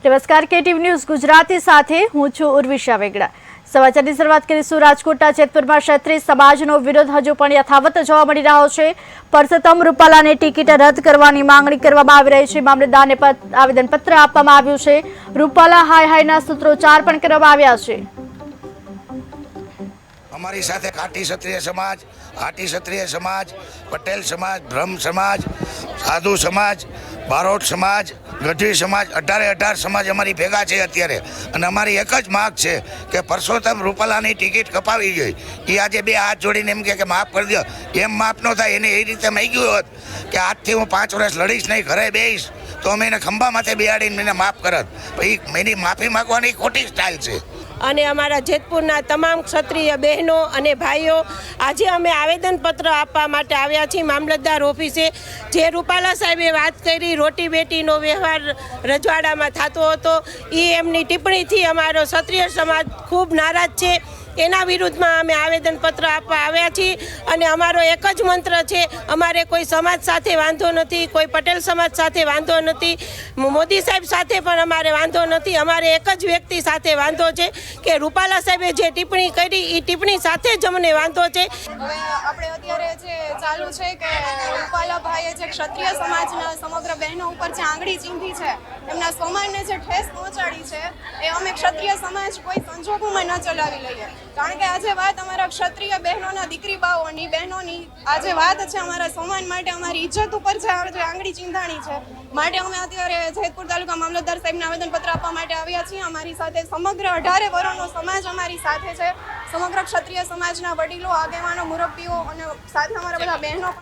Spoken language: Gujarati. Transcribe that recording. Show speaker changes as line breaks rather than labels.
નમસ્કાર, કેટીવી ન્યૂઝ ગુજરાતી સાથે હું છું ઉર્વિશા વેગડા। સમાચારની શરૂઆત કરીશું। રાજકોટના જેતપુરમાં ક્ષત્રિય સમાજનો વિરોધ હજુ પણ યથાવત જોવા મળી રહ્યો છે। પરસોત્તમ રૂપાલાને ટિકિટ રદ કરવાની માંગણી કરવામાં આવી રહી છે। મામલતદારને આવેદનપત્ર આપવામાં આવ્યું છે। રૂપાલા હાય હાયના સૂત્રોચ્ચાર પણ કરવામાં આવ્યા છે।
हमारी साथे घाटी क्षत्रिय समाज, हाटी क्षत्रिय समाज, पटेल समाज, ब्रह्म समाज, साधु समाज, बारोट समाज, गढ़वी समाज, 18 समाज अमारी भेगा है अत्यारे। अने अमारी एक ज माग है कि परसोत्तम रूपालानी टिकिट कपावी जोईए। ए आज बे हाथ जोड़ीने एम के माफ कर दो, एम माफ न थाय एने ए रीते मांग्युं होत कि आजथी हूँ 5 वर्ष लड़ीश नहीं, घरे बेईश तो अमे एने खंभा माथे बेहाडीने मैंने माफ करत। भाई मेरी माफी मांगवानी खोटी स्टाइल है।
અને અમારા જેતપુરના તમામ ક્ષત્રિય બહેનો અને ભાઈઓ આજે અમે આવેદનપત્ર આપવા માટે આવ્યા છીએ મામલતદાર ઓફિસે। જે રૂપાલા સાહેબે વાત કરી રોટી બેટીનો વ્યવહાર રજવાડામાં થતો હતો, એ એમની ટિપ્પણીથી અમારો ક્ષત્રિય સમાજ ખૂબ નારાજ છે। એના વિરુદ્ધમાં અમે આવેદનપત્ર આપવા આવ્યા છીએ અને અમારો એક જ મંત્ર છે, અમારે કોઈ સમાજ સાથે વાંધો નથી, કોઈ પટેલ સમાજ સાથે વાંધો નથી, મોદી સાહેબ સાથે પણ અમારે વાંધો નથી। અમારે એક જ વ્યક્તિ સાથે વાંધો છે કે રૂપાલા સાહેબે જે ટિપ્પણી કરી એ ટિપ્પણી સાથે જ અમને વાંધો છે।
હવે આપણે અત્યારે જે ચાલુ છે કે રૂપાલા ભાઈએ જે ક્ષત્રિય સમાજના સમગ્ર બહેનો ઉપર જે આંગળી ચીંધી છે, એમના સમાજને જે ઠેસ પહોંચાડી છે, એ અમે ક્ષત્રિય સમાજ કોઈ સંજોગોમાં ન ચલાવી લઈએ। કારણ કે આજે વાત અમારા ક્ષત્રિય બહેનોના દીકરી બાઓની બહેનોની આજે વાત છે, અમારા સમાજ માટે અમારી ઇજ્જત ઉપર જે આંગળી ચીંધાણી છે, માટે અમે અત્યારે જેતપુર તાલુકા મામલતદાર સાહેબને આવેદનપત્ર આપવા માટે આવ્યા છીએ। અમારી સાથે સમગ્ર 18 વર્ણનો સમાજ અમારી સાથે છે, સમગ્ર ક્ષત્રિય સમાજના વડીલો, આગેવાનો, મુરબ્બીઓ અને સાથે અમારા બધા બહેનો।